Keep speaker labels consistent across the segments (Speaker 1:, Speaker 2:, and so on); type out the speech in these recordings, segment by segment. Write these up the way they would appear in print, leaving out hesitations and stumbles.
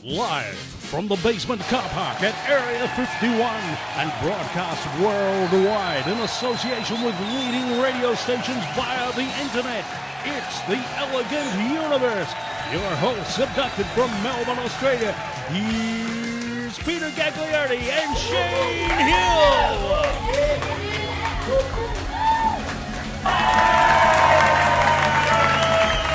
Speaker 1: Live from the basement car park at Area 51 and broadcast worldwide in association with leading radio stations via the internet. It's the Elegant Universe. Your hosts, abducted from Melbourne, Australia. Here's Peter Gagliardi and Shane Hill.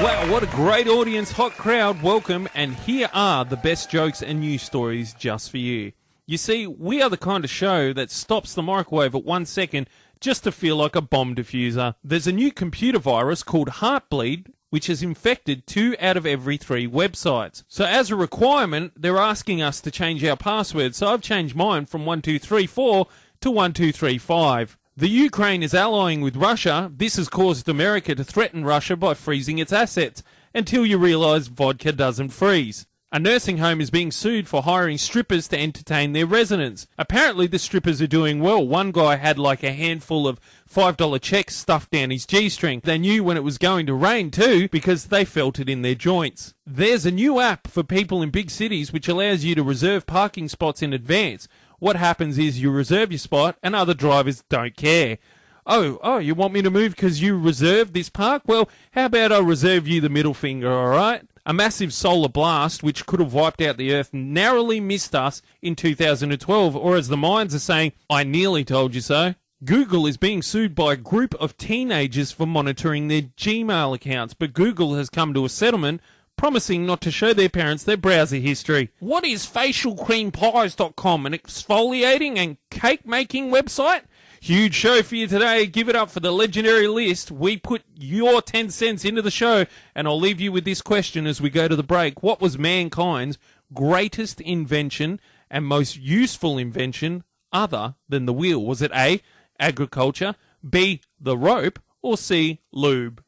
Speaker 2: Wow, what a great audience, hot crowd, welcome, and here are the best jokes and news stories just for you. You see, we are the kind of show that stops the microwave at 1 second just to feel like a bomb diffuser. There's a new computer virus called Heartbleed, which has infected 2 out of every 3 websites. So as a requirement, they're asking us to change our password, so I've changed mine from 1234 to 1235. The Ukraine is allying with Russia. This has caused America to threaten Russia by freezing its assets, until you realise vodka doesn't freeze. A nursing home is being sued for hiring strippers to entertain their residents. Apparently the strippers are doing well. One guy had like a handful of $5 checks stuffed down his G-string. They knew when it was going to rain too, because they felt it in their joints. There's a new app for people in big cities which allows you to reserve parking spots in advance. What happens is you reserve your spot and other drivers don't care. Oh, you want me to move because you reserved this park? Well, how about I reserve you the middle finger, alright? A massive solar blast, which could have wiped out the Earth, narrowly missed us in 2012, or as the Mayans are saying, I nearly told you so. Google is being sued by a group of teenagers for monitoring their Gmail accounts, but Google has come to a settlement promising not to show their parents their browser history. What is facialcreampies.com, an exfoliating and cake-making website? Huge show for you today. Give it up for the legendary list. We put your 10 cents into the show, and I'll leave you with this question as we go to the break. What was mankind's greatest invention and most useful invention other than the wheel? Was it A, agriculture, B, the rope, or C, lube?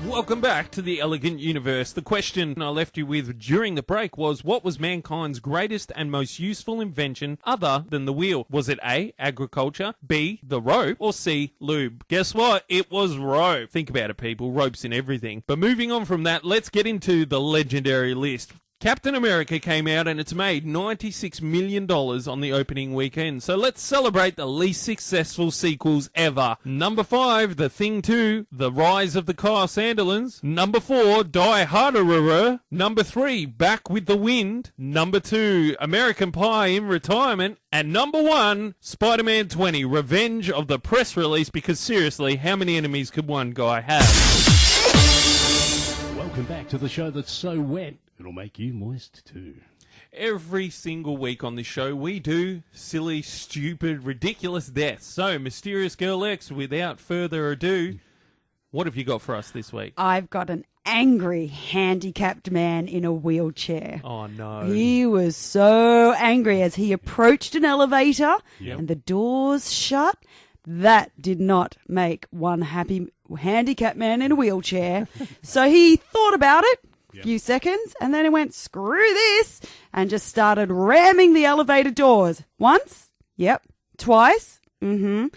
Speaker 2: Welcome back to the Elegant Universe. The question I left you with during the break was, what was mankind's greatest and most useful invention other than the wheel? Was it A, agriculture, B, the rope, or C, lube? Guess what? It was rope. Think about it, people. Rope's in everything. But moving on from that, let's get into the legendary list. Captain America came out and it's made $96 million on the opening weekend. So let's celebrate the least successful sequels ever. Number 5, The Thing 2, The Rise of the Kyle Sandilands. Number 4, Die Harder. Number 3, Back with the Wind. Number 2, American Pie in Retirement. And number 1, Spider-Man 20, Revenge of the Press Release, because seriously, how many enemies could one guy have?
Speaker 1: Welcome back to the show that's so wet, it'll make you moist too.
Speaker 2: Every single week on this show, we do silly, stupid, ridiculous deaths. So, Mysterious Girl X, without further ado, what have you got for us this week?
Speaker 3: I've got an angry, handicapped man in a wheelchair.
Speaker 2: Oh, no.
Speaker 3: He was so angry as he approached an elevator and the doors shut. That did not make one happy handicapped man in a wheelchair. So he thought about it a few seconds and then he went, screw this, and just started ramming the elevator doors. Once, twice, 3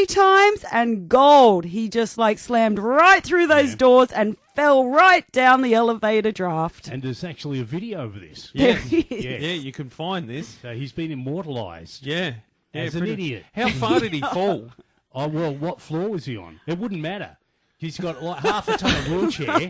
Speaker 3: times, and gold. He just slammed right through those doors and fell right down the elevator draft.
Speaker 1: And there's actually a video of this.
Speaker 2: Yeah,
Speaker 1: Yes.
Speaker 2: yeah, you can find this.
Speaker 1: So he's been immortalised.
Speaker 2: Yeah.
Speaker 1: As an idiot.
Speaker 2: How far did he fall?
Speaker 1: Oh, well, what floor was he on? It wouldn't matter. He's got half a ton of wheelchair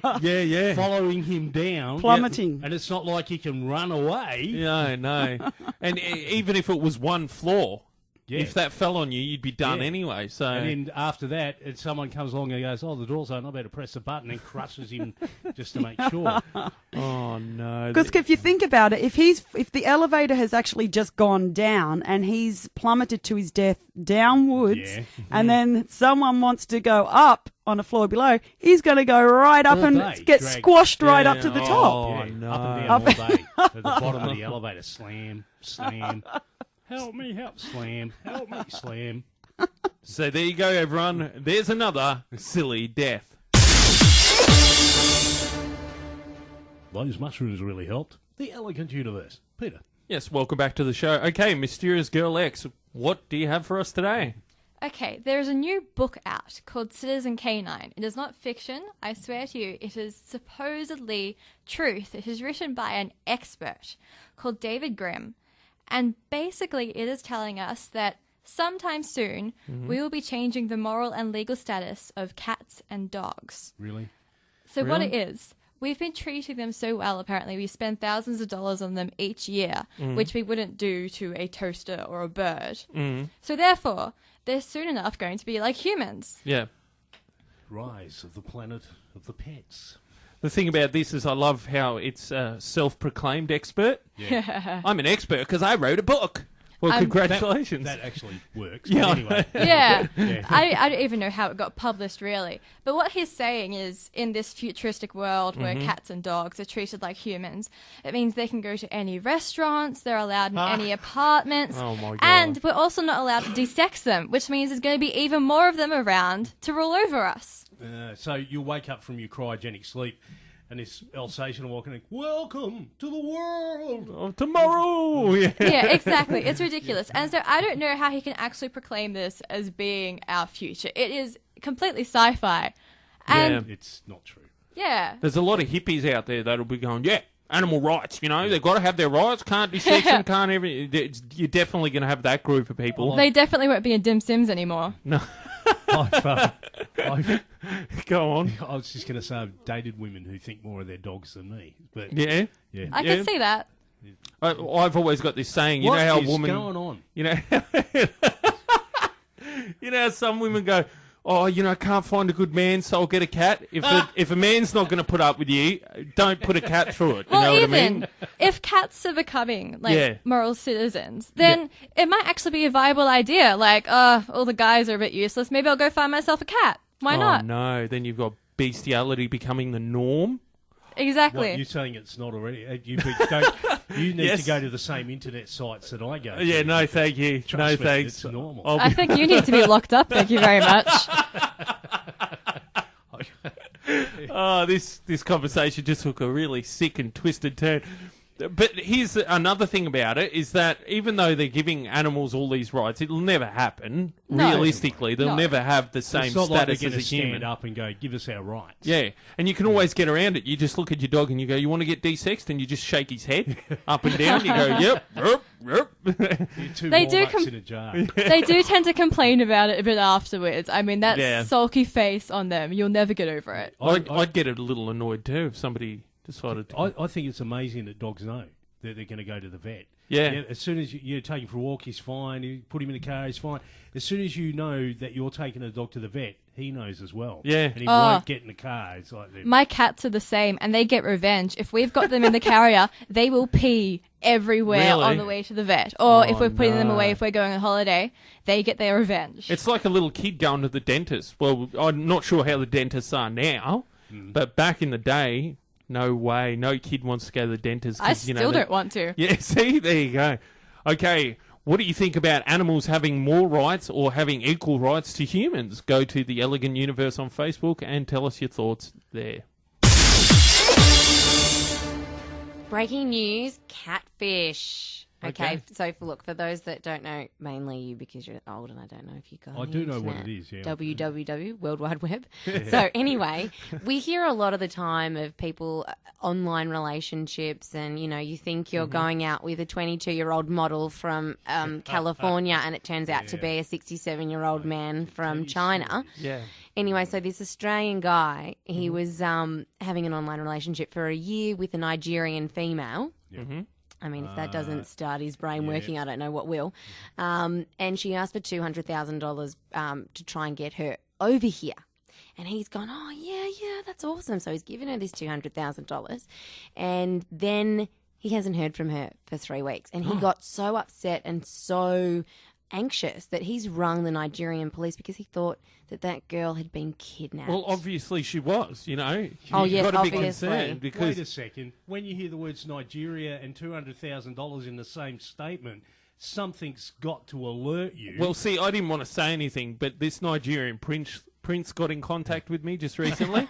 Speaker 1: following him down.
Speaker 3: Plummeting.
Speaker 1: And it's not like he can run away.
Speaker 2: No. And even if it was one floor, if that fell on you, you'd be done anyway. So,
Speaker 1: and then after that, someone comes along and goes, oh, the door's open, I better press the button, and crushes him just to make sure.
Speaker 2: Oh, no.
Speaker 3: Because if you think about it, if the elevator has actually just gone down and he's plummeted to his death downwards, and then someone wants to go up on a floor below, he's going to go right up and get squashed right up to the top.
Speaker 2: Oh, no.
Speaker 1: Up and down all day. To the bottom of the elevator. Slam, slam. Help me, slam. Help me, slam.
Speaker 2: So there you go, everyone. There's another silly death.
Speaker 1: Those mushrooms really helped. The Elegant Universe. Peter.
Speaker 2: Yes, welcome back to the show. Okay, Mysterious Girl X, what do you have for us today?
Speaker 4: Okay, there is a new book out called Citizen Canine. It is not fiction. I swear to you, it is supposedly truth. It is written by an expert called David Grimm. And basically, it is telling us that sometime soon, we will be changing the moral and legal status of cats and dogs.
Speaker 1: Really?
Speaker 4: So what
Speaker 2: Really?
Speaker 4: it is, we've been treating them so well, apparently. We spend thousands of dollars on them each year, which we wouldn't do to a toaster or a bird. So therefore, they're soon enough going to be like humans.
Speaker 2: Yeah.
Speaker 1: Rise of the planet of the pets.
Speaker 2: The thing about this is I love how it's a self-proclaimed expert.
Speaker 1: Yeah.
Speaker 2: I'm an expert because I wrote a book. Well, congratulations.
Speaker 1: That actually works.
Speaker 2: Yeah.
Speaker 1: But anyway.
Speaker 4: Yeah.
Speaker 1: Yeah.
Speaker 4: I don't even know how it got published, really. But what he's saying is, in this futuristic world where cats and dogs are treated like humans, it means they can go to any restaurants, they're allowed in any apartments,
Speaker 2: Oh, my God.
Speaker 4: and we're also not allowed to desex them, which means there's going to be even more of them around to rule over us.
Speaker 1: So you wake up from your cryogenic sleep and this Alsatian walking in, welcome to the world.
Speaker 2: Oh, tomorrow! Yeah.
Speaker 4: Yeah, exactly. It's ridiculous. And so I don't know how he can actually proclaim this as being our future. It is completely sci-fi. And
Speaker 1: It's not true.
Speaker 4: yeah.
Speaker 2: There's a lot of hippies out there that'll be going, yeah, animal rights, you know, they've got to have their rights, can't desex them, can't everything. You're definitely going to have that group of people.
Speaker 4: They definitely won't be in Dim Sims anymore.
Speaker 2: No,
Speaker 1: I've,
Speaker 2: go on.
Speaker 1: I was just going to say I've dated women who think more of their dogs than me. But
Speaker 2: Yeah.
Speaker 1: yeah.
Speaker 4: I
Speaker 2: Yeah.
Speaker 4: can see that.
Speaker 2: I've always got this saying, you
Speaker 1: What
Speaker 2: know how a
Speaker 1: is
Speaker 2: woman...
Speaker 1: going on?
Speaker 2: You know, you know how some women go, oh, you know, I can't find a good man, so I'll get a cat. If a man's not going to put up with you, don't put a cat through it. You know
Speaker 4: Well,
Speaker 2: what I
Speaker 4: even
Speaker 2: mean?
Speaker 4: if cats are becoming like
Speaker 2: Yeah.
Speaker 4: moral citizens, then it might actually be a viable idea. Like, all the guys are a bit useless. Maybe I'll go find myself a cat. Why
Speaker 2: Oh,
Speaker 4: not?
Speaker 2: no. Then you've got bestiality becoming the norm.
Speaker 4: Exactly.
Speaker 1: What, you're saying it's not already? You need
Speaker 2: Yes.
Speaker 1: to go to the same internet sites that I go to.
Speaker 2: Yeah, no, thank you.
Speaker 1: Trust
Speaker 2: No,
Speaker 1: me,
Speaker 2: thanks.
Speaker 1: It's normal.
Speaker 2: I'll
Speaker 4: I
Speaker 2: be-
Speaker 4: think you need to be locked up. Thank you very much.
Speaker 2: Oh, this conversation just took a really sick and twisted turn. But here's another thing about it, is that even though they're giving animals all these rights, it'll never happen.
Speaker 4: No.
Speaker 2: Realistically, they'll
Speaker 4: No.
Speaker 2: never have the same
Speaker 1: It's not like they're
Speaker 2: status
Speaker 1: going
Speaker 2: as
Speaker 1: to
Speaker 2: a
Speaker 1: stand
Speaker 2: human.
Speaker 1: up and go, give us our rights.
Speaker 2: Yeah, and you can always get around it. You just look at your dog and you go, you want to get desexed? And you just shake his head up and down. You go, yep.
Speaker 1: You're two
Speaker 4: They do
Speaker 1: walnuts in a jar.
Speaker 4: They do tend to complain about it a bit afterwards. I mean, that
Speaker 2: Yeah.
Speaker 4: sulky face on them, you'll never get over it.
Speaker 2: I'd get a little annoyed too if somebody decided to.
Speaker 1: I think it's amazing that dogs know that they're going to go to the vet.
Speaker 2: Yeah.
Speaker 1: As soon as you take him for a walk, he's fine. You put him in the car, he's fine. As soon as you know that you're taking a dog to the vet, he knows as well.
Speaker 2: Yeah.
Speaker 1: And he won't get in the car. It's like
Speaker 4: My cats are the same, and they get revenge. If we've got them in the carrier, they will pee everywhere
Speaker 2: Really?
Speaker 4: on the way to the vet. Or if
Speaker 2: Oh,
Speaker 4: we're putting them
Speaker 2: no.
Speaker 4: away, if we're going on holiday, they get their revenge.
Speaker 2: It's like a little kid going to the dentist. Well, I'm not sure how the dentists are now, but back in the day, no way. No kid wants to go to the dentist.
Speaker 4: I
Speaker 2: 'cause, you know,
Speaker 4: still
Speaker 2: they-
Speaker 4: don't want to.
Speaker 2: Yeah, see? There you go. Okay, what do you think about animals having more rights or having equal rights to humans? Go to the Elegant Universe on Facebook and tell us your thoughts there.
Speaker 5: Breaking news, catfish.
Speaker 1: Okay.
Speaker 5: Okay, so for those that don't know, mainly you because you're old and I don't know if you guys.
Speaker 1: I do know what it is, yeah.
Speaker 5: www, World Wide Web. So anyway, we hear a lot of the time of people online relationships and, you know, you think you're going out with a 22-year-old model from California and it turns out to be a 67-year-old man from China.
Speaker 2: Yeah.
Speaker 5: Anyway, so this Australian guy, he was having an online relationship for a year with a Nigerian female. I mean, if that doesn't start his brain working, I don't know what will. And she asked for $200,000 to try and get her over here. And he's gone, oh, yeah, that's awesome. So he's given her this $200,000. And then he hasn't heard from her for 3 weeks. And he got so upset and so anxious that he's rung the Nigerian police because he thought that girl had been kidnapped.
Speaker 2: Well, obviously she was, you know.
Speaker 5: Oh,
Speaker 2: You've
Speaker 5: yes,
Speaker 2: got to be
Speaker 5: obviously.
Speaker 2: concerned because
Speaker 1: Wait a second. When you hear the words Nigeria and $200,000 in the same statement, something's got to alert you.
Speaker 2: Well, see, I didn't want to say anything, but this Nigerian Prince got in contact with me just recently,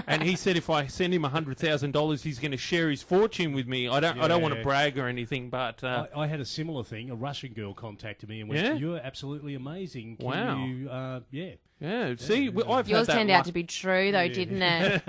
Speaker 2: and he said if I send him $100,000, he's going to share his fortune with me. I don't want to brag or anything, but
Speaker 1: I had a similar thing. A Russian girl contacted me and went,
Speaker 2: Yeah?
Speaker 1: "You're absolutely amazing. Can
Speaker 2: Wow.
Speaker 1: you,
Speaker 2: yeah. See, I've
Speaker 5: Yours
Speaker 2: had that
Speaker 5: turned out to be true, though, didn't it?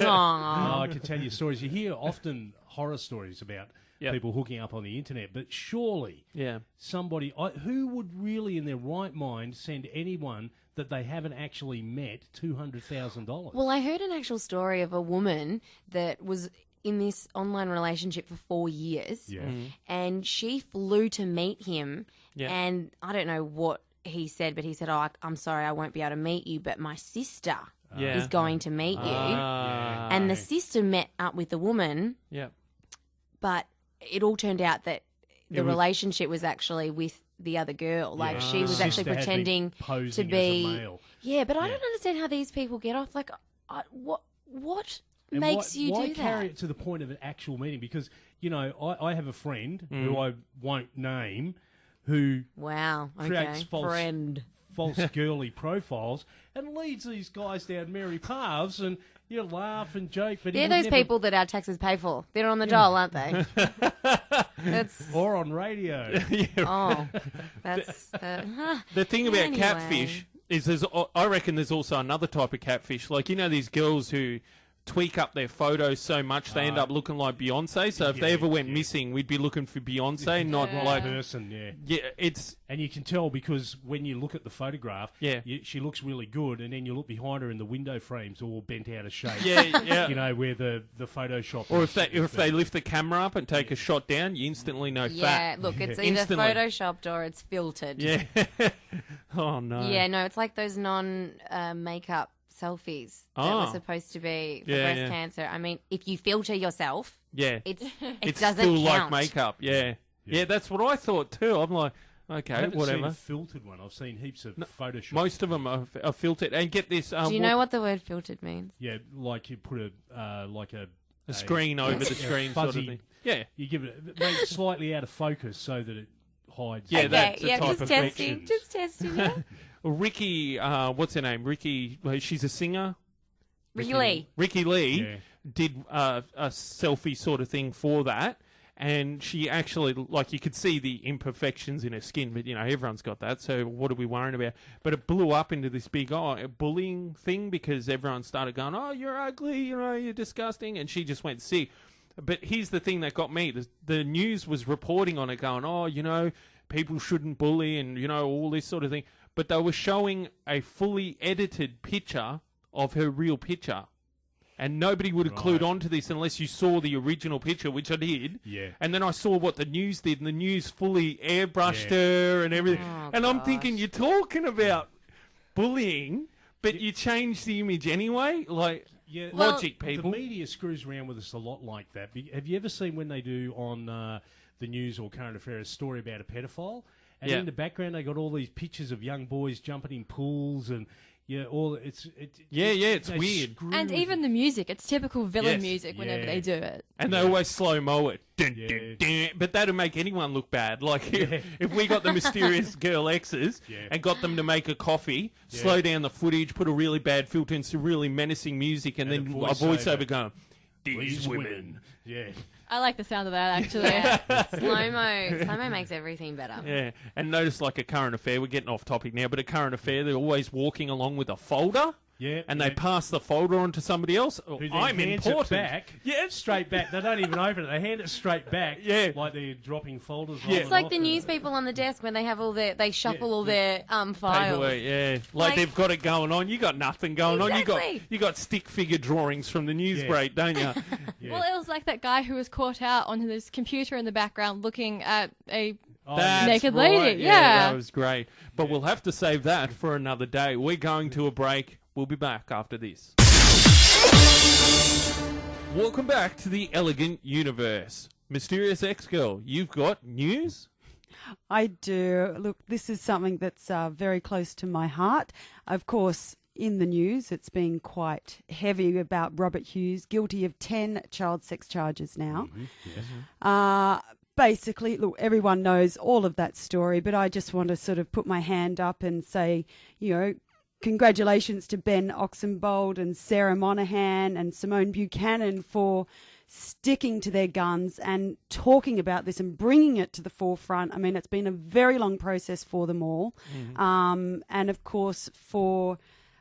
Speaker 5: Aw.
Speaker 1: I can tell you stories. You hear often horror stories about
Speaker 2: Yep.
Speaker 1: people hooking up on the internet, but surely
Speaker 2: Yeah.
Speaker 1: somebody who would really, in their right mind, send anyone that they haven't actually met $200,000?
Speaker 5: Well, I heard an actual story of a woman that was in this online relationship for 4 years.
Speaker 1: Yeah.
Speaker 5: And she flew to meet him.
Speaker 2: Yeah.
Speaker 5: And I don't know what he said, but he said, I'm sorry, I won't be able to meet you, but my sister
Speaker 2: Yeah.
Speaker 5: is going to meet you.
Speaker 2: Ah.
Speaker 5: And the sister met up with the woman,
Speaker 2: Yeah.
Speaker 5: but it all turned out that the
Speaker 1: It was-
Speaker 5: relationship was actually with the other girl. Like,
Speaker 1: Yeah.
Speaker 5: she was
Speaker 1: The
Speaker 5: actually
Speaker 1: sister had been
Speaker 5: pretending
Speaker 1: posing
Speaker 5: to be...
Speaker 1: as a male.
Speaker 5: Yeah, but I
Speaker 1: Yeah.
Speaker 5: don't understand how these people get off. Like, what
Speaker 1: And
Speaker 5: makes you
Speaker 1: why
Speaker 5: do
Speaker 1: carry
Speaker 5: that?
Speaker 1: it to the point of an actual meeting? Because, I have a friend
Speaker 2: Mm.
Speaker 1: who I won't name who
Speaker 5: Wow.
Speaker 1: creates
Speaker 5: Okay.
Speaker 1: false-
Speaker 5: Friend.
Speaker 1: false girly profiles and leads these guys down merry paths, and you laugh and joke. But he
Speaker 5: They're
Speaker 1: would
Speaker 5: those
Speaker 1: never-
Speaker 5: people that our taxes pay for. They're on the dole, aren't they? That's...
Speaker 1: or on radio.
Speaker 5: Oh, that's...
Speaker 2: The thing about
Speaker 5: Anyway.
Speaker 2: catfish is I reckon there's also another type of catfish. Like, these girls who tweak up their photos so much they end up looking like Beyonce. So if they
Speaker 1: yeah,
Speaker 2: ever went
Speaker 1: yeah.
Speaker 2: missing, we'd be looking for Beyonce, not
Speaker 1: Wrong
Speaker 2: like...
Speaker 1: person, yeah.
Speaker 2: Yeah, it's...
Speaker 1: And you can tell because when you look at the photograph,
Speaker 2: Yeah.
Speaker 1: she looks really good, and then you look behind her and the window frame's all bent out of shape.
Speaker 2: Yeah.
Speaker 1: Where the Photoshop.
Speaker 2: Or
Speaker 1: is-
Speaker 2: if they lift the camera up and take a shot down, you instantly know
Speaker 5: Yeah,
Speaker 2: fat.
Speaker 5: look, it's either
Speaker 2: Instantly.
Speaker 5: photoshopped or it's filtered.
Speaker 2: Yeah. Oh, no.
Speaker 5: Yeah, no, it's like those non-makeup selfies that
Speaker 2: Oh.
Speaker 5: were supposed to be for
Speaker 2: Yeah,
Speaker 5: breast
Speaker 2: yeah.
Speaker 5: cancer. I mean, if you filter yourself,
Speaker 2: Yeah.
Speaker 5: it
Speaker 2: It's
Speaker 5: doesn't
Speaker 2: still
Speaker 5: count.
Speaker 2: like makeup. Yeah. Yeah, that's what I thought too. I'm like,
Speaker 1: I
Speaker 2: okay,
Speaker 1: haven't
Speaker 2: whatever.
Speaker 1: seen a filtered one. I've seen heaps of Photoshop.
Speaker 2: Most of them are filtered. And get this.
Speaker 5: Do you know what the word filtered means?
Speaker 1: Yeah, like you put a
Speaker 2: screen over the screen sort of
Speaker 1: fuzzy-
Speaker 2: thing. Yeah.
Speaker 1: You give it make it slightly out of focus so that it hides.
Speaker 2: Yeah,
Speaker 5: Okay,
Speaker 2: that's the
Speaker 5: yeah,
Speaker 2: type
Speaker 5: just
Speaker 2: of
Speaker 5: testing,
Speaker 1: perfection.
Speaker 5: just testing. Yeah.
Speaker 2: Ricky, what's her name? Ricky, she's a singer.
Speaker 5: Really?
Speaker 2: Ricky Lee
Speaker 1: Yeah.
Speaker 2: did a selfie sort of thing for that. And she actually, like, you could see the imperfections in her skin, but, everyone's got that, so what are we worrying about? But it blew up into this big, bullying thing because everyone started going, oh, you're ugly, you're disgusting, and she just went sick. But here's the thing that got me. The news was reporting on it going, oh, people shouldn't bully and, all this sort of thing. But they were showing a fully edited picture of her real picture. And nobody would have clued on to this unless you saw the original picture, which I did.
Speaker 1: Yeah.
Speaker 2: And then I saw what the news did, and the news fully airbrushed
Speaker 1: Yeah.
Speaker 2: her and everything.
Speaker 5: Oh,
Speaker 2: and I'm
Speaker 5: gosh.
Speaker 2: thinking, you're talking about bullying, but you change the image anyway? Like,
Speaker 1: Yeah,
Speaker 2: logic, people.
Speaker 1: The media screws around with us a lot like that. Have you ever seen when they do on the news or current affairs a story about a pedophile? And
Speaker 2: Yeah.
Speaker 1: in the background they got all these pictures of young boys jumping in pools and it's
Speaker 2: it's weird.
Speaker 4: And even the music, it's typical villain
Speaker 2: Yes.
Speaker 4: music whenever
Speaker 1: Yeah.
Speaker 4: they do it.
Speaker 2: And they always slow-mo it. Dun,
Speaker 1: Yeah.
Speaker 2: dun, dun. But that'll make anyone look bad. Like, if we got the mysterious girl X's
Speaker 1: Yeah.
Speaker 2: and got them to make a coffee, slow down the footage, put a really bad filter and some really menacing music, and
Speaker 1: And
Speaker 2: then
Speaker 1: a
Speaker 2: a voiceover
Speaker 1: voiceover.
Speaker 2: going, these women.
Speaker 1: Yeah.
Speaker 4: I like the sound of that, actually.
Speaker 5: Slow-mo makes everything better.
Speaker 2: Yeah, and notice like a current affair, we're getting off topic now, but a current affair, they're always walking along with a folder.
Speaker 1: Yeah.
Speaker 2: And they pass the folder on to somebody else. Oh,
Speaker 1: Who then
Speaker 2: I'm
Speaker 1: hands
Speaker 2: important.
Speaker 1: it back.
Speaker 2: Yeah.
Speaker 1: Straight back. They don't even open it. They hand it straight back.
Speaker 2: Yeah.
Speaker 1: Like they're dropping folders.
Speaker 2: Yeah.
Speaker 5: It's like the news people on the desk when they have they shuffle all their files.
Speaker 2: Paperwork, yeah. Like they've got it going on. You got nothing going on.
Speaker 5: Exactly.
Speaker 2: You got stick figure drawings from the news
Speaker 1: Yeah.
Speaker 2: break, don't you?
Speaker 1: Yeah.
Speaker 4: Well, it was like that guy who was caught out on his computer in the background looking at a...
Speaker 2: That's
Speaker 4: Naked
Speaker 2: right.
Speaker 4: lady,
Speaker 2: Yeah,
Speaker 4: yeah.
Speaker 2: that was great. But we'll have to save that for another day. We're going to a break. We'll be back after this. Welcome back to the Elegant Universe. Mysterious X-Girl, you've got news?
Speaker 3: I do. Look, this is something that's very close to my heart. Of course, in the news, it's been quite heavy about Robert Hughes, guilty of 10 child sex charges now. Basically, look, everyone knows all of that story, but I just want to sort of put my hand up and say, congratulations to Ben Oxenbould and Sarah Monahan and Simone Buchanan for sticking to their guns and talking about this and bringing it to the forefront. I mean, it's been a very long process for them all. And of course, for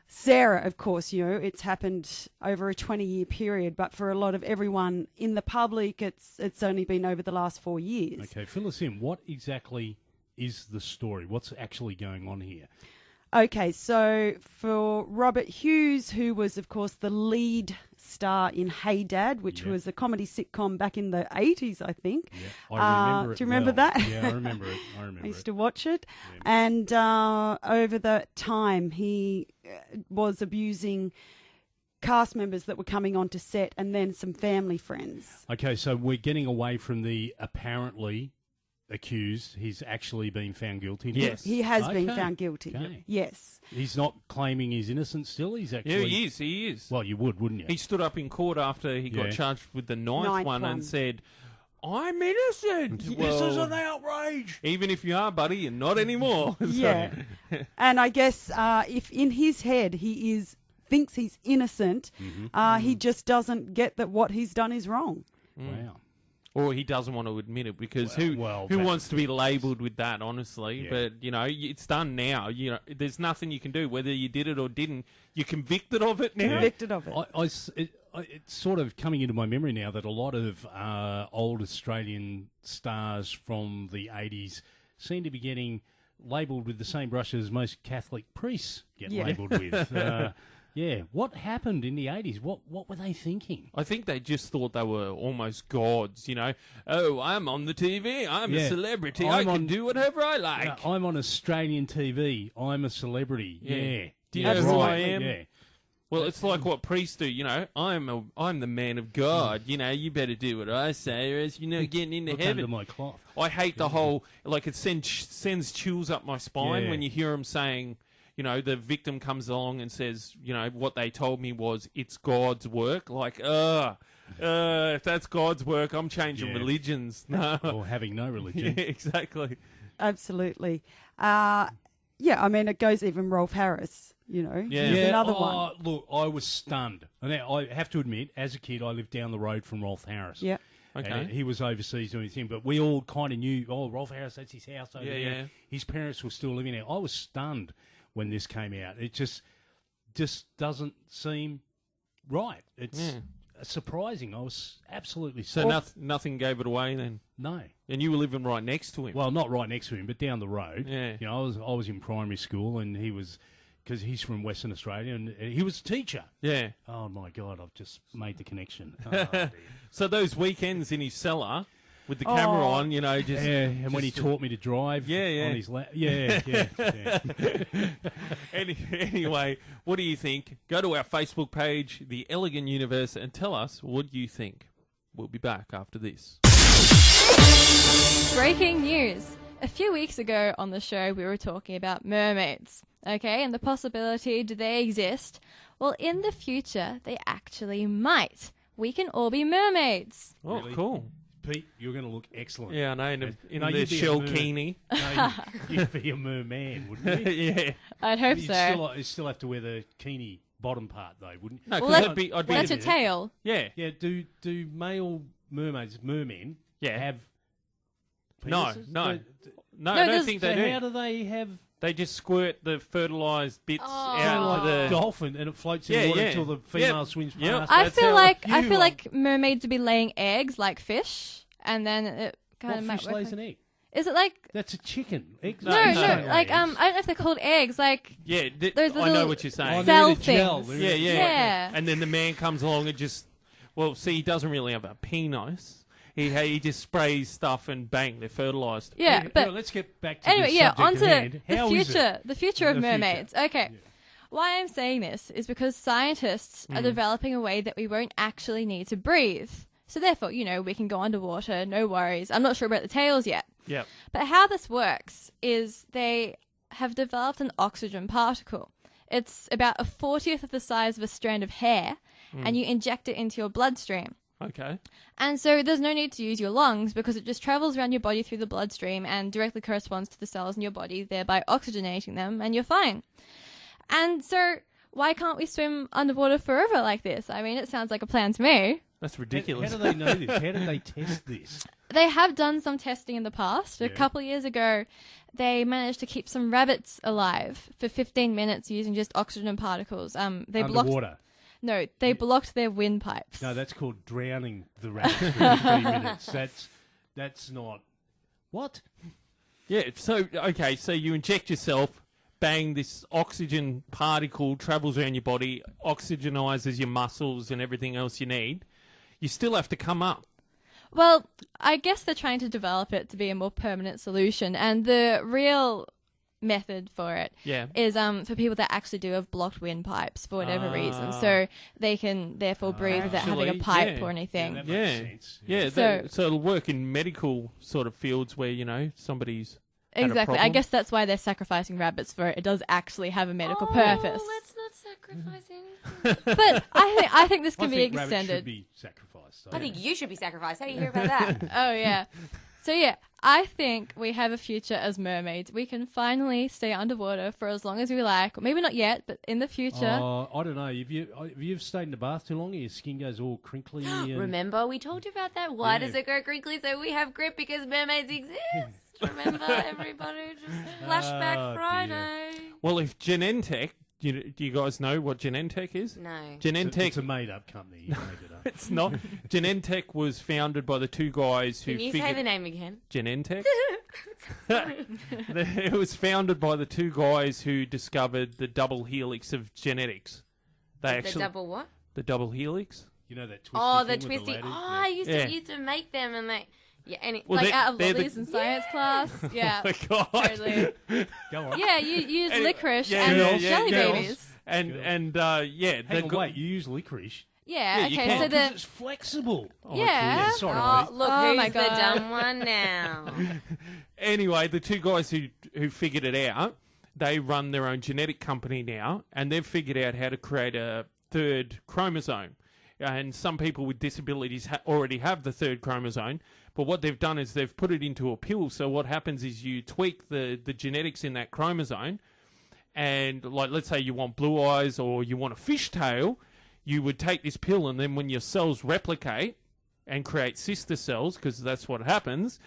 Speaker 3: Sarah, of course, it's happened over a 20-year period, but for a lot of everyone in the public, it's only been over the last 4 years.
Speaker 1: Okay, fill us in. What exactly is the story? What's actually going on here?
Speaker 3: Okay, so for Robert Hughes, who was, of course, the lead star in Hey Dad, which was a comedy sitcom back in the 80s, I think.
Speaker 1: Yeah, I remember it.
Speaker 3: Do you remember that?
Speaker 1: Yeah, I remember it.
Speaker 3: I used to watch it. Yeah. And over the time, he was abusing cast members that were coming onto set and then some family friends.
Speaker 1: Okay, so we're getting away from the apparently accused. He's actually been found guilty.
Speaker 2: Yes.
Speaker 3: He has been found guilty.
Speaker 1: Okay.
Speaker 3: Yes.
Speaker 1: He's not claiming he's innocent still. He's actually...
Speaker 2: Yeah, he is.
Speaker 1: Well, you would, wouldn't you?
Speaker 2: He stood up in court after he got charged with the ninth one and said, I'm innocent.
Speaker 1: This is an outrage.
Speaker 2: Even if you are, buddy, you're not anymore.
Speaker 3: Yeah. And I guess if in his head he thinks he's innocent, he just doesn't get that what he's done is wrong.
Speaker 1: Wow.
Speaker 2: Or he doesn't want to admit it because who wants to be labelled with that, honestly? Yeah. But, it's done now. There's nothing you can do. Whether you did it or didn't, you're convicted of it now.
Speaker 3: Convicted of it.
Speaker 1: It's sort of coming into my memory now that a lot of old Australian stars from the 80s seem to be getting labelled with the same brush as most Catholic priests get labelled with. Yeah, what happened in the 80s? What were they thinking?
Speaker 2: I think they just thought they were almost gods, Oh, I'm on the TV. I'm a celebrity. I can do whatever I like.
Speaker 1: I'm on Australian TV. I'm a celebrity. Yeah.
Speaker 2: Do you know who I am? Yeah. Well, it's like what priests do, I'm the man of God. You better do what I say or else you're not getting into
Speaker 1: Look
Speaker 2: heaven.
Speaker 1: Under my cloth.
Speaker 2: I hate the whole, it sends chills up my spine when you hear them saying... the victim comes along and says, what they told me was it's God's work. If that's God's work, I'm changing religions. No.
Speaker 1: Or having no religion.
Speaker 2: Yeah, exactly.
Speaker 3: Absolutely. It goes even Rolf Harris, He's another one.
Speaker 1: Look, I was stunned. And I have to admit, as a kid, I lived down the road from Rolf Harris.
Speaker 3: Yeah.
Speaker 2: Okay.
Speaker 1: And he was overseas doing his thing, but we all kind of knew, Rolf Harris, that's his house over there.
Speaker 2: Yeah.
Speaker 1: His parents were still living there. I was stunned when this came out. It just doesn't seem right. It's surprising. I was absolutely
Speaker 2: so nothing gave it away then?
Speaker 1: No.
Speaker 2: And you were living right next to him?
Speaker 1: Well, not right next to him, but down the road.
Speaker 2: Yeah.
Speaker 1: I was in primary school, and he was, because he's from Western Australia, and he was a teacher.
Speaker 2: Yeah.
Speaker 1: Oh, my God, I've just made the connection. Oh, dear.
Speaker 2: So those weekends in his cellar... with the camera on,
Speaker 1: and when he taught me to drive on his lap. Yeah.
Speaker 2: Anyway, what do you think? Go to our Facebook page, The Elegant Universe, and tell us what you think. We'll be back after this.
Speaker 4: Breaking news. A few weeks ago on the show, we were talking about mermaids, okay, and the possibility, do they exist? Well, in the future, they actually might. We can all be mermaids.
Speaker 2: Oh, really? Cool.
Speaker 1: Pete, you're going to look excellent.
Speaker 2: Yeah, I know, in the shell bikini.
Speaker 1: No, you'd be a merman, wouldn't you?
Speaker 2: Yeah.
Speaker 4: I'd hope so.
Speaker 1: You'd still have to wear the bikini bottom part, though, wouldn't you?
Speaker 2: No,
Speaker 4: well,
Speaker 2: I'd be
Speaker 4: that's your tail.
Speaker 2: Yeah.
Speaker 1: Yeah, do male mermen have penises?
Speaker 2: No, I don't think they do.
Speaker 1: How do they have...
Speaker 2: They just squirt the fertilised bits out to the
Speaker 1: dolphin, and it floats in water until the female swims past.
Speaker 4: I feel like mermaids would be laying eggs like fish, and then it kind of might
Speaker 1: fish lays an egg?
Speaker 4: Is it like...
Speaker 1: That's a chicken. Eggs
Speaker 4: no, like, I don't know if they're called eggs, like...
Speaker 2: Yeah,
Speaker 4: those little
Speaker 2: I know what you're saying.
Speaker 4: Cell things.
Speaker 2: Yeah. And then the man comes along and just... Well, see, he doesn't really have a penis. He just sprays stuff and bang, they're fertilised.
Speaker 4: Yeah, but...
Speaker 1: let's get back to the subject
Speaker 4: onto
Speaker 1: at hand.
Speaker 4: the future of mermaids. Okay. Yeah. Why I'm saying this is because scientists are developing a way that we won't actually need to breathe. So therefore, we can go underwater, no worries. I'm not sure about the tails yet.
Speaker 2: Yeah.
Speaker 4: But how this works is they have developed an oxygen particle. It's about 1/40 of the size of a strand of hair, and you inject it into your bloodstream.
Speaker 2: Okay.
Speaker 4: And so there's no need to use your lungs because it just travels around your body through the bloodstream and directly corresponds to the cells in your body, thereby oxygenating them, and you're fine. And so why can't we swim underwater forever like this? I mean, it sounds like a plan to me.
Speaker 2: That's ridiculous.
Speaker 1: How do they know this? How do they test this?
Speaker 4: They have done some testing in the past. A couple of years ago, they managed to keep some rabbits alive for 15 minutes using just oxygen particles. They
Speaker 1: Underwater.
Speaker 4: they blocked their windpipes.
Speaker 1: No, that's called drowning the rabbit for 15 minutes. That's not... What?
Speaker 2: Yeah, so you inject yourself, bang, this oxygen particle travels around your body, oxygenizes your muscles and everything else you need. You still have to come up.
Speaker 4: Well, I guess they're trying to develop it to be a more permanent solution, and the real method for it is for people that actually do have blocked windpipes for whatever reason, so they can therefore breathe without having a pipe or anything.
Speaker 1: Yeah, that makes sense.
Speaker 2: So it'll work in medical sort of fields where, somebody's had a
Speaker 4: Exactly. I
Speaker 2: problem.
Speaker 4: guess that's why they're sacrificing rabbits for it. It does actually have a medical purpose.
Speaker 5: Let's not sacrifice anything.
Speaker 4: But I think this can
Speaker 1: I
Speaker 4: be
Speaker 1: think rabbits should
Speaker 4: extended.
Speaker 1: be sacrificed. So.
Speaker 5: I think you should be sacrificed. How do you hear about that?
Speaker 4: Oh yeah. So yeah, I think we have a future as mermaids. We can finally stay underwater for as long as we like. Maybe not yet, but in the future.
Speaker 1: I don't know. If you've stayed in the bath too long, your skin goes all crinkly. And...
Speaker 5: Remember, we told you about that. Why
Speaker 1: Yeah.
Speaker 5: does it go crinkly? So we have grip because mermaids exist. Remember, everybody, just flashback
Speaker 1: Oh, dear.
Speaker 5: Friday.
Speaker 2: Well, if Genentech, do you guys know what Genentech is?
Speaker 5: No.
Speaker 2: Genentech,
Speaker 1: It's a made-up company. You made it up.
Speaker 2: it's not. Genentech was founded by the two guys who
Speaker 5: Can you
Speaker 2: figured...
Speaker 5: say the name again?
Speaker 2: Genentech? It was founded by the two guys who discovered the double helix of genetics. They
Speaker 5: The double what?
Speaker 2: The double helix?
Speaker 1: You know that twisty
Speaker 5: Oh, the
Speaker 1: thing with
Speaker 5: twisty.
Speaker 1: lattice?
Speaker 5: Oh, I used
Speaker 2: Yeah.
Speaker 5: to make them, and they. Yeah, and
Speaker 2: Well,
Speaker 4: like
Speaker 2: they're-
Speaker 4: out of
Speaker 2: they're the-
Speaker 4: lollies in science class. Yeah.
Speaker 2: Oh my God.
Speaker 4: Totally.
Speaker 1: Go on.
Speaker 4: Yeah, you use
Speaker 2: Anyway,
Speaker 4: licorice
Speaker 2: yeah,
Speaker 4: and
Speaker 2: yeah, yeah,
Speaker 4: jelly
Speaker 2: girls.
Speaker 4: babies.
Speaker 2: And
Speaker 1: Girls.
Speaker 2: yeah,
Speaker 1: Hang on, wait, you use licorice?
Speaker 4: Yeah,
Speaker 2: Yeah, you
Speaker 4: okay,
Speaker 2: can.
Speaker 4: so
Speaker 1: Because
Speaker 4: the
Speaker 1: it's flexible.
Speaker 4: yeah.
Speaker 1: Sorry,
Speaker 5: Oh,
Speaker 1: mate.
Speaker 5: look,
Speaker 4: Oh
Speaker 5: who's
Speaker 4: my
Speaker 5: the
Speaker 4: God.
Speaker 5: dumb one now?
Speaker 2: Anyway, the two guys who figured it out, they run their own genetic company now, and they've figured out how to create a third chromosome. And some people with disabilities already have the third chromosome, but what they've done is they've put it into a pill. So what happens is you tweak the genetics in that chromosome, and like let's say you want blue eyes or you want a fishtail, you would take this pill, and then when your cells replicate and create sister cells, because that's what happens,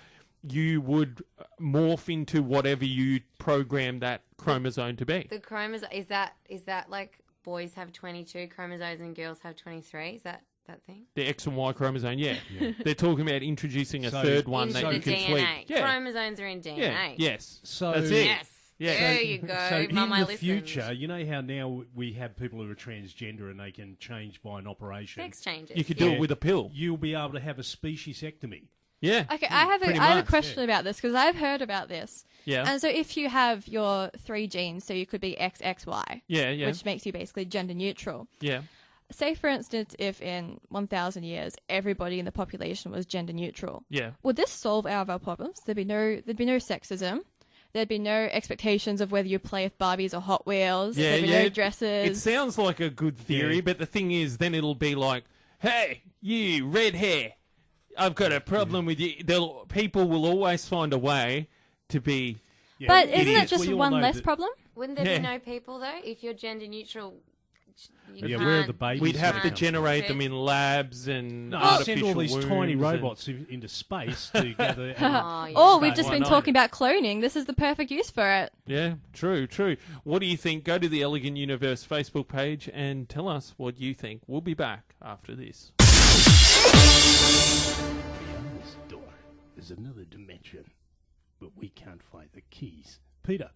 Speaker 2: you would morph into whatever you program that chromosome to be.
Speaker 5: The chromosome is that like boys have 22 chromosomes and girls have 23? Is that thing?
Speaker 2: The X and Y chromosome, yeah. They're talking about introducing a
Speaker 1: So-
Speaker 2: third one
Speaker 5: Into
Speaker 2: that
Speaker 5: the
Speaker 2: you can
Speaker 5: DNA.
Speaker 2: tweak. Yeah,
Speaker 5: Chromosomes are in DNA.
Speaker 2: yeah, yes.
Speaker 1: So
Speaker 2: That's it.
Speaker 5: Yes.
Speaker 2: Yeah.
Speaker 5: There you go.
Speaker 1: So
Speaker 5: Mum, I
Speaker 1: in the
Speaker 5: listened.
Speaker 1: future, you know how now we have people who are transgender and they can change by an operation?
Speaker 5: Sex changes.
Speaker 2: You could do
Speaker 1: Yeah.
Speaker 2: it with a pill.
Speaker 1: You'll be able to have a speciesectomy.
Speaker 2: Yeah.
Speaker 4: Okay, I have
Speaker 2: pretty
Speaker 4: a
Speaker 2: much,
Speaker 4: question about this because I've heard about this.
Speaker 2: Yeah.
Speaker 4: And so if you have your 3 genes, so you could be XXY,
Speaker 2: Yeah, yeah,
Speaker 4: which makes you basically gender neutral.
Speaker 2: yeah.
Speaker 4: Say, for instance, if in 1,000 years everybody in the population was gender neutral,
Speaker 2: Yeah.
Speaker 4: would this solve our problems? There'd be no sexism. There'd be no expectations of whether you play with Barbies or Hot Wheels.
Speaker 2: Yeah,
Speaker 4: There'd be
Speaker 2: yeah.
Speaker 4: no dresses.
Speaker 2: It sounds like a good theory,
Speaker 1: Yeah.
Speaker 2: but the thing is, then it'll be like, hey, you, red hair, I've got a problem with you. People will always find a way to be...
Speaker 1: Yeah,
Speaker 4: But isn't it
Speaker 1: idiots.
Speaker 4: just
Speaker 1: We all
Speaker 4: one
Speaker 1: know
Speaker 4: less
Speaker 1: that-
Speaker 4: problem?
Speaker 5: Wouldn't there
Speaker 2: Yeah.
Speaker 5: be no people though if you're gender neutral? You
Speaker 1: Yeah,
Speaker 5: can't-
Speaker 1: where are the babies?
Speaker 2: We'd have to
Speaker 1: Can't-
Speaker 2: generate them in labs and
Speaker 1: No,
Speaker 2: artificial
Speaker 1: send all these tiny
Speaker 2: wombs and-
Speaker 1: robots into space to gather.
Speaker 5: Oh, yeah.
Speaker 4: Or we've
Speaker 1: But
Speaker 4: just
Speaker 1: why
Speaker 4: been
Speaker 1: not?
Speaker 4: talking about cloning. This is the perfect use for it.
Speaker 2: Yeah, true, true. What do you think? Go to the Elegant Universe Facebook page and tell us what you think. We'll be back after this.
Speaker 1: Beyond this door is another dimension, but we can't find the keys. Peter.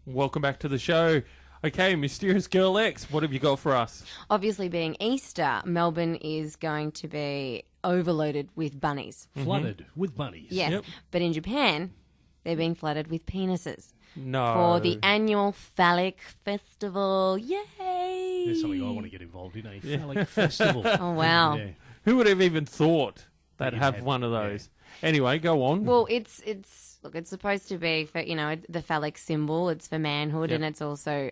Speaker 2: Welcome back to the show. Okay, Mysterious Girl X, what have you got for us?
Speaker 5: Obviously, being Easter, Melbourne is going to be overloaded with bunnies.
Speaker 1: Flooded with bunnies.
Speaker 5: Yes,
Speaker 2: Yep.
Speaker 5: but in Japan, they're being flooded with penises
Speaker 2: No.
Speaker 5: for the annual phallic festival. Yay!
Speaker 1: There's something I want to get involved in, a phallic festival.
Speaker 5: Oh wow!
Speaker 1: Yeah.
Speaker 2: Who would have even thought they'd
Speaker 1: You'd
Speaker 2: have
Speaker 1: have-
Speaker 2: one of those? Anyway, go on.
Speaker 5: Well, it's supposed to be for the phallic symbol. It's for manhood,
Speaker 2: Yep.
Speaker 5: and it's also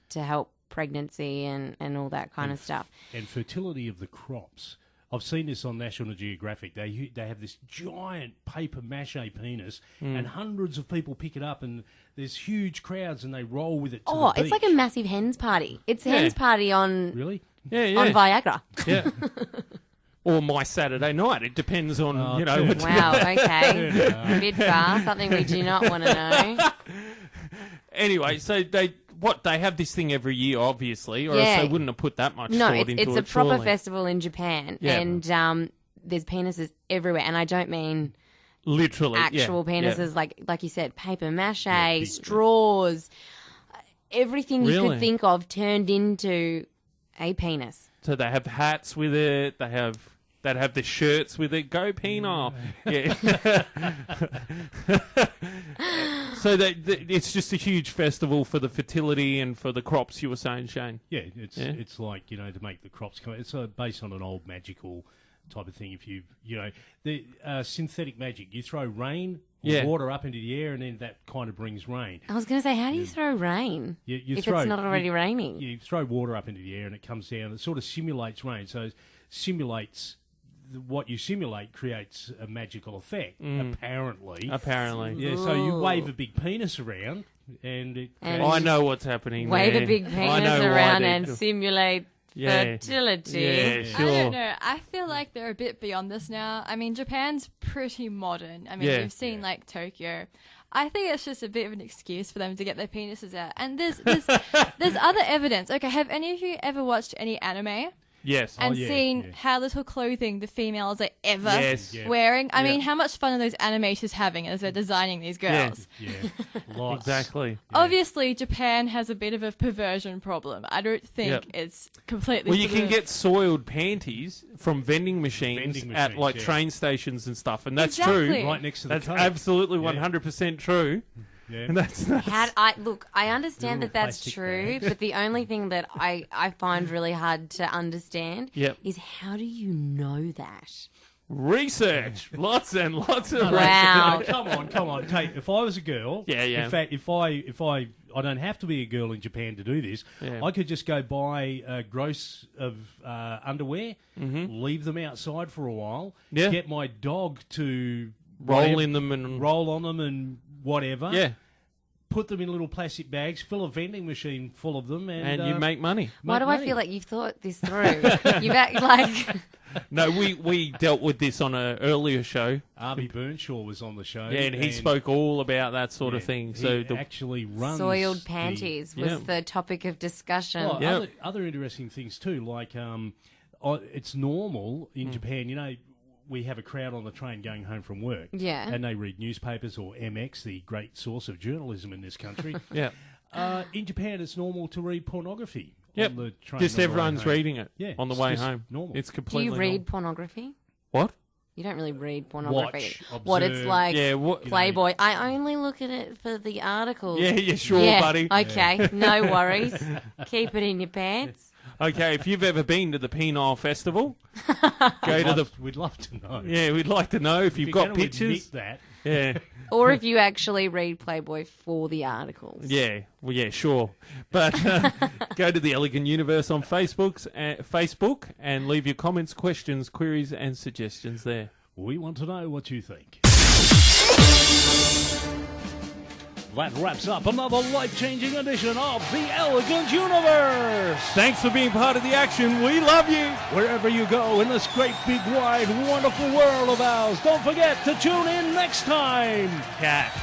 Speaker 5: to help pregnancy and all that kind of stuff.
Speaker 1: And fertility of the crops. I've seen this on National Geographic. They have this giant paper mache penis, and hundreds of people pick it up, and there's huge crowds, and they roll with it to the
Speaker 5: It's like a
Speaker 1: beach.
Speaker 5: massive hens party. It's hens party on
Speaker 1: Really?
Speaker 2: Yeah,
Speaker 5: on Viagra.
Speaker 2: Yeah. Or my Saturday night. It depends on, what
Speaker 5: Wow, okay. A bit far, something we do not want to know.
Speaker 2: Anyway, so they have this thing every year, obviously, or
Speaker 5: Yeah.
Speaker 2: else they wouldn't have put that much
Speaker 5: No,
Speaker 2: thought into
Speaker 5: it's
Speaker 2: it.
Speaker 5: a proper
Speaker 2: surely.
Speaker 5: festival in Japan,
Speaker 2: Yeah.
Speaker 5: and there's penises everywhere, and I don't mean
Speaker 2: Literally.
Speaker 5: actual
Speaker 2: yeah,
Speaker 5: penises,
Speaker 2: yeah.
Speaker 5: like you said, paper mache,
Speaker 1: big-
Speaker 5: straws, everything you
Speaker 2: Really?
Speaker 5: could think of turned into a penis.
Speaker 2: So they have hats with it. They have the shirts with it. Go penile. Yeah. So it's just a huge festival for the fertility and for the crops. You were saying, Shane.
Speaker 1: Yeah, it's like, to make the crops come. It's based on an old magical type of thing. If the synthetic magic, you throw rain or
Speaker 2: Yeah.
Speaker 1: water up into the air, and then that kind of brings rain.
Speaker 5: I was going to say, how do you throw rain
Speaker 1: You
Speaker 5: if
Speaker 1: throw,
Speaker 5: it's not already raining?
Speaker 1: You throw water up into the air, and it comes down. It sort of simulates rain. So it simulates what you simulate creates a magical effect. Apparently. Yeah. So you
Speaker 5: Ooh.
Speaker 1: wave a big penis around, and it.
Speaker 5: And-
Speaker 2: I know what's happening.
Speaker 5: Wave
Speaker 2: there.
Speaker 5: a big
Speaker 2: I
Speaker 5: penis
Speaker 2: know why
Speaker 5: around
Speaker 2: they-
Speaker 5: and simulate
Speaker 2: Yeah.
Speaker 5: fertility.
Speaker 2: Yeah, sure.
Speaker 4: I don't know. I feel like they're a bit beyond this now. I mean, Japan's pretty modern. I mean,
Speaker 2: Yeah.
Speaker 4: we've seen like Tokyo. I think it's just a bit of an excuse for them to get their penises out. And there's other evidence. Okay, have any of you ever watched any anime
Speaker 2: Yes.
Speaker 4: and
Speaker 1: yeah,
Speaker 4: seen
Speaker 1: yeah.
Speaker 4: how little clothing the females are ever
Speaker 2: Yes.
Speaker 1: Yeah.
Speaker 4: wearing? I
Speaker 2: Yeah.
Speaker 4: mean, how much fun are those animators having as they're designing these
Speaker 2: Yeah.
Speaker 4: girls?
Speaker 1: Yeah. Lots.
Speaker 2: Exactly.
Speaker 4: Obviously, Japan has a bit of a perversion problem. I don't think
Speaker 2: Yep.
Speaker 4: it's completely.
Speaker 2: Well, you
Speaker 4: sort
Speaker 2: can
Speaker 4: of-
Speaker 2: get soiled panties from vending machines,
Speaker 1: Vending
Speaker 2: at
Speaker 1: machines,
Speaker 2: like
Speaker 1: yeah.
Speaker 2: train stations and stuff, and that's
Speaker 4: Exactly.
Speaker 2: true.
Speaker 1: Right next to the
Speaker 2: That's
Speaker 1: coat.
Speaker 2: absolutely
Speaker 1: Yeah.
Speaker 2: 100% true.
Speaker 1: Yeah.
Speaker 2: And that's
Speaker 5: I understand
Speaker 1: Little
Speaker 5: that that's
Speaker 1: plastic
Speaker 5: true,
Speaker 1: bags.
Speaker 5: but the only thing that I find really hard to understand
Speaker 2: Yep.
Speaker 5: is how do you know that?
Speaker 2: research. Lots and lots of
Speaker 5: Wow.
Speaker 2: research.
Speaker 1: Come on. If I was a girl,
Speaker 2: Yeah, yeah.
Speaker 1: In fact, if I don't have to be a girl in Japan to do this.
Speaker 2: Yeah.
Speaker 1: I could just go buy a gross of underwear, leave them outside for a while,
Speaker 2: Mm-hmm. Yeah.
Speaker 1: get my dog to
Speaker 2: Roll
Speaker 1: whatever-
Speaker 2: in them and
Speaker 1: roll on them and whatever.
Speaker 2: yeah,
Speaker 1: Put them in little plastic bags, fill a vending machine full of them, and
Speaker 2: you make money.
Speaker 5: Why do I
Speaker 1: money.
Speaker 5: feel like you've thought this through? You've act like
Speaker 2: No, we dealt with this on an earlier show.
Speaker 1: Arby Burnshaw was on the show.
Speaker 2: Yeah, and he spoke all about that sort of thing. So
Speaker 1: he actually runs
Speaker 5: soiled
Speaker 1: the-
Speaker 5: panties was
Speaker 2: Yeah.
Speaker 5: the topic of discussion.
Speaker 1: Well,
Speaker 2: Yeah.
Speaker 1: other interesting things too, like it's normal
Speaker 2: Hmm.
Speaker 1: in Japan. We have a crowd on the train going home from work.
Speaker 5: Yeah.
Speaker 1: And they read newspapers or MX, the great source of journalism in this country.
Speaker 2: yeah,
Speaker 1: In Japan, it's normal to read pornography
Speaker 2: yep.
Speaker 1: on the train.
Speaker 2: Just
Speaker 1: on the way
Speaker 2: everyone's
Speaker 1: home.
Speaker 2: reading it.
Speaker 1: Yeah,
Speaker 2: on the
Speaker 1: it's
Speaker 2: way
Speaker 1: just
Speaker 2: home.
Speaker 1: normal.
Speaker 2: It's
Speaker 5: Do
Speaker 2: completely
Speaker 5: you read
Speaker 2: normal.
Speaker 5: pornography?
Speaker 2: What?
Speaker 5: You don't really read pornography.
Speaker 1: Watch,
Speaker 5: What it's
Speaker 1: observe.
Speaker 5: like,
Speaker 2: Yeah, what?
Speaker 5: Playboy. I only look at it for the articles.
Speaker 2: Yeah, sure,
Speaker 5: Yeah,
Speaker 2: buddy.
Speaker 5: Okay, no worries. Keep it in your pants.
Speaker 2: Okay, if you've ever been to the Penile Festival, go to the.
Speaker 1: We'd love to know.
Speaker 2: Yeah, we'd like to know if you've
Speaker 1: You're
Speaker 2: got
Speaker 1: gonna
Speaker 2: pictures.
Speaker 1: admit that.
Speaker 2: Yeah,
Speaker 5: Or if you actually read Playboy for the articles.
Speaker 2: yeah, well, yeah, sure. But go to the Elegant Universe on Facebook and leave your comments, questions, queries, and suggestions there.
Speaker 1: We want to know what you think. That wraps up another life-changing edition of The Elegant Universe.
Speaker 2: Thanks for being part of the action. We love you.
Speaker 1: Wherever you go in this great, big, wide, wonderful world of ours, don't forget to tune in next time.
Speaker 2: Cat.